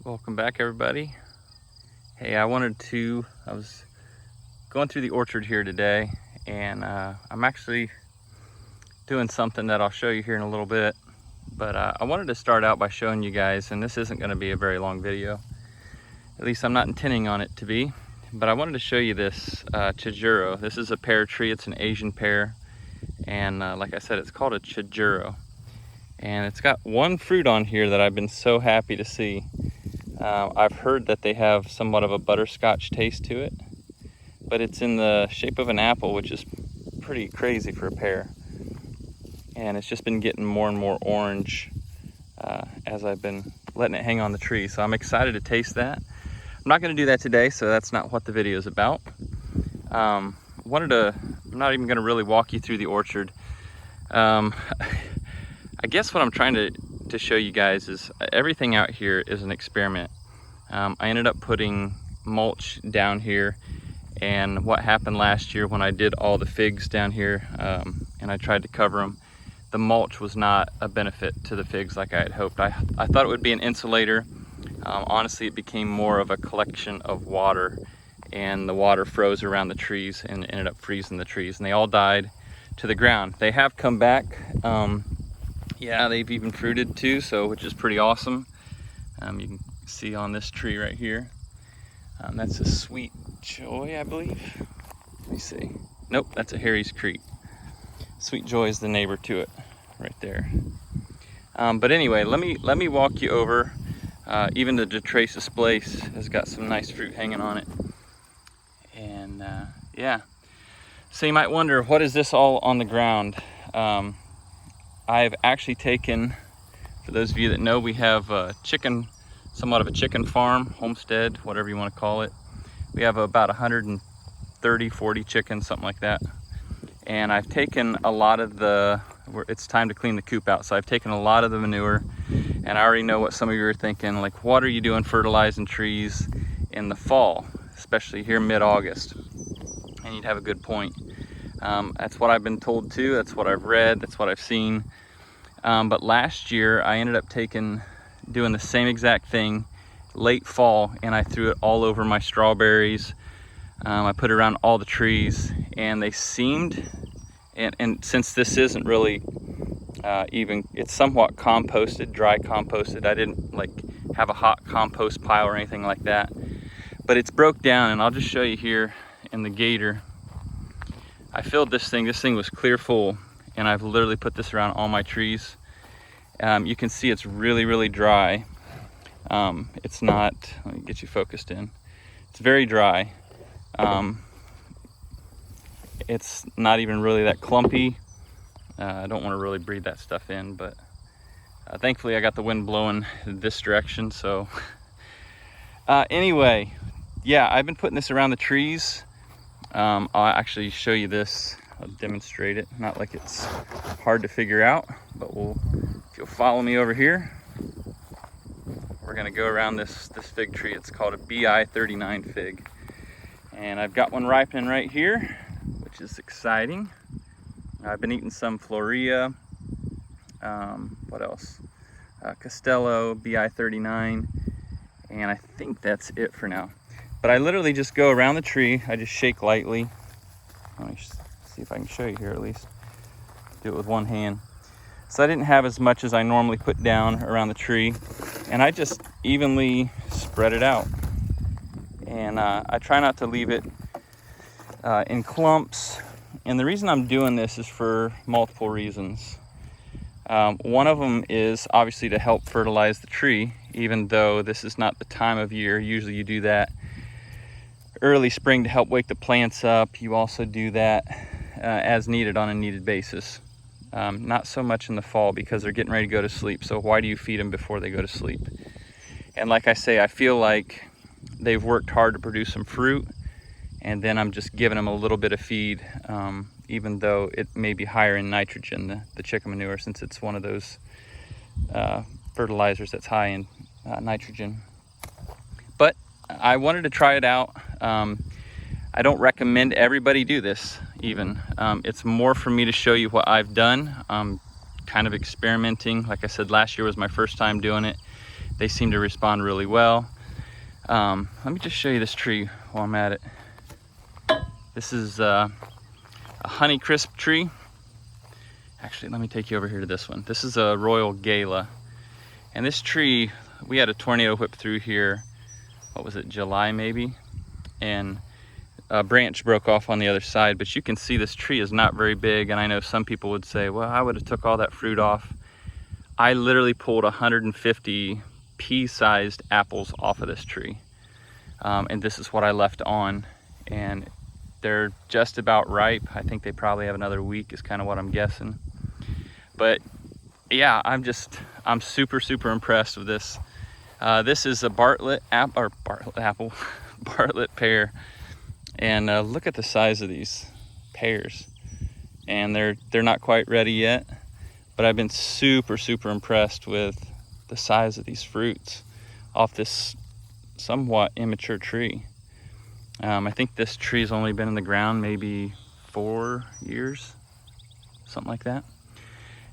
Welcome back, everybody. Hey, I was going through the orchard here today, and I'm actually doing something that I'll show you here in a little bit. But I wanted to start out by showing you guys, and this isn't going to be a very long video. At least I'm not intending on it to be. But I wanted to show you this chijuro. This is a pear tree. It's an Asian pear. And like I said, it's called a chijuro. And it's got one fruit on here that I've been so happy to see. I've heard that they have somewhat of a butterscotch taste to it, but it's in the shape of an apple, which is pretty crazy for a pear. And it's just been getting more and more orange as I've been letting it hang on the tree. So I'm excited to taste that. I'm not going to do that today, so that's not what the video is about. I'm not even going to really walk you through the orchard. I guess what I'm trying to show you guys is everything out here is an experiment. I ended up putting mulch down here, and what happened last year when I did all the figs down here and I tried to cover them, the mulch was not a benefit to the figs like I had hoped. I thought it would be an insulator. Honestly, it became more of a collection of water, and the water froze around the trees and ended up freezing the trees, and they all died to the ground. They have come back. Yeah, they've even fruited too, which is pretty awesome. You can see on this tree right here. That's a Sweet Joy, I believe. Let me see. Nope, that's a Harry's Creek. Sweet Joy is the neighbor to it, right there. But anyway, let me walk you over. Even the Detrace's Place has got some nice fruit hanging on it. And yeah. So you might wonder, what is this all on the ground? I've actually taken, for those of you that know, we have a somewhat of a chicken farm, homestead, whatever you want to call it. We have about 130, 40 chickens, something like that. And I've taken a lot of it's time to clean the coop out, so I've taken a lot of the manure. And I already know what some of you are thinking, like, what are you doing fertilizing trees in the fall, especially here mid-August? And you'd have a good point. That's what I've been told too. That's what I've read. That's what I've seen. But last year I ended up doing the same exact thing late fall, and I threw it all over my strawberries. I put it around all the trees, and they seemed, and since this isn't really it's somewhat composted, dry composted. I didn't like have a hot compost pile or anything like that, but it's broke down, and I'll just show you here in the gator. I filled this thing was clear full, and I've literally put this around all my trees. You can see it's really, really dry. It's not, let me get you focused in. It's very dry. It's not even really that clumpy. I don't want to really breathe that stuff in, but thankfully I got the wind blowing this direction. So anyway, yeah, I've been putting this around the trees. I'll actually show you this. I'll demonstrate it. Not like it's hard to figure out, but if you'll follow me over here, we're gonna go around this fig tree. It's called a BI 39 fig. And I've got one ripening right here, which is exciting. I've been eating some Floria. What else? Costello, BI 39. And I think that's it for now. But I literally just go around the tree. I just shake lightly. Let me see if I can show you here at least. Do it with one hand. So I didn't have as much as I normally put down around the tree. And I just evenly spread it out. And I try not to leave it in clumps. And the reason I'm doing this is for multiple reasons. One of them is obviously to help fertilize the tree, even though this is not the time of year. Usually you do that early spring to help wake the plants up. You also do that as needed on a needed basis. Not so much in the fall because they're getting ready to go to sleep. So why do you feed them before they go to sleep? And like I say, I feel like they've worked hard to produce some fruit, and then I'm just giving them a little bit of feed, even though it may be higher in nitrogen, the chicken manure, since it's one of those fertilizers that's high in nitrogen. But I wanted to try it out. I don't recommend everybody do this even. It's more for me to show you what I've done. I'm kind of experimenting. Like I said, last year was my first time doing it. they seem to respond really well. Let me just show you this tree while I'm at it. This is a Honeycrisp tree. Actually, let me take you over here to this one. This is a Royal Gala. And this tree, we had a tornado whip through here, what was it, July maybe? And a branch broke off on the other side, but you can see this tree is not very big. And I know some people would say, well, I would have took all that fruit off. I literally pulled 150 pea-sized apples off of this tree. And this is what I left on. And they're just about ripe. I think they probably have another week is kind of what I'm guessing. But yeah, I'm super impressed with this. This is a Bartlett apple, Bartlett pear. And look at the size of these pears. And they're not quite ready yet, but I've been super impressed with the size of these fruits off this somewhat immature tree. I think this tree's only been in the ground maybe 4 years, something like that.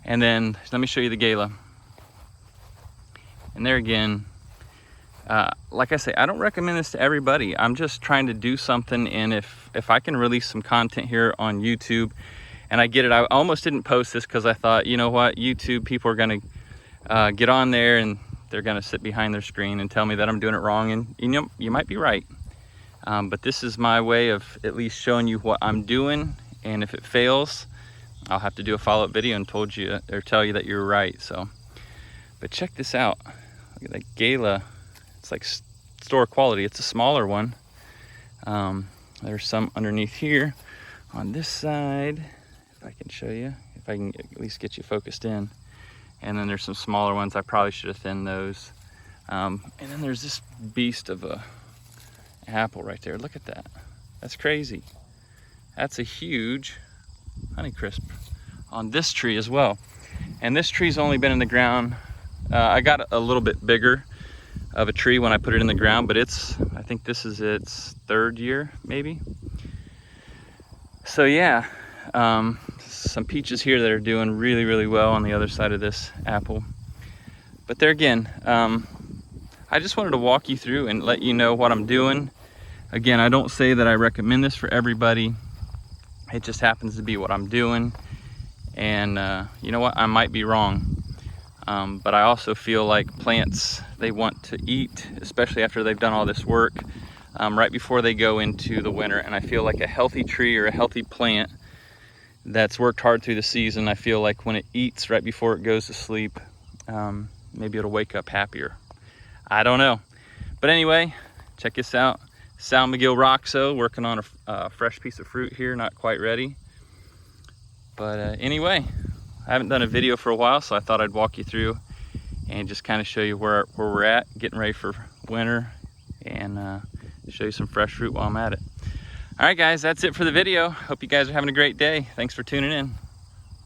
And then let me show you the Gala. And there again, like I say, I don't recommend this to everybody. I'm just trying to do something, and if I can release some content here on YouTube, and I get it, I almost didn't post this because I thought, you know what, YouTube people are gonna get on there and they're gonna sit behind their screen and tell me that I'm doing it wrong, and you know, you might be right. But this is my way of at least showing you what I'm doing, and if it fails, I'll have to do a follow-up video and tell you that you're right. So, but check this out. Look at that Gala. It's like store quality. It's a smaller one. There's some underneath here on this side, if I can show you, if I can at least get you focused in. And then there's some smaller ones. I probably should have thinned those. And then there's this beast of a apple right there. Look at that. That's crazy. That's a huge Honeycrisp on this tree as well. And this tree's only been in the ground. I got a little bit bigger of a tree when I put it in the ground, but I think this is its 3rd year maybe. So yeah, some peaches here that are doing really well on the other side of this apple. But there again, I just wanted to walk you through and let you know what I'm doing. Again, I don't say that I recommend this for everybody. It just happens to be what I'm doing. And you know what, I might be wrong. But I also feel like plants, they want to eat, especially after they've done all this work, right before they go into the winter. And I feel like a healthy tree or a healthy plant that's worked hard through the season, I feel like when it eats right before it goes to sleep, maybe it'll wake up happier. I don't know. But anyway, check this out. San Miguel Roxo, working on a fresh piece of fruit here, not quite ready. But anyway, I haven't done a video for a while, so I thought I'd walk you through and just kind of show you where we're at, getting ready for winter, and show you some fresh fruit while I'm at it. All right, guys, that's it for the video. Hope you guys are having a great day. Thanks for tuning in.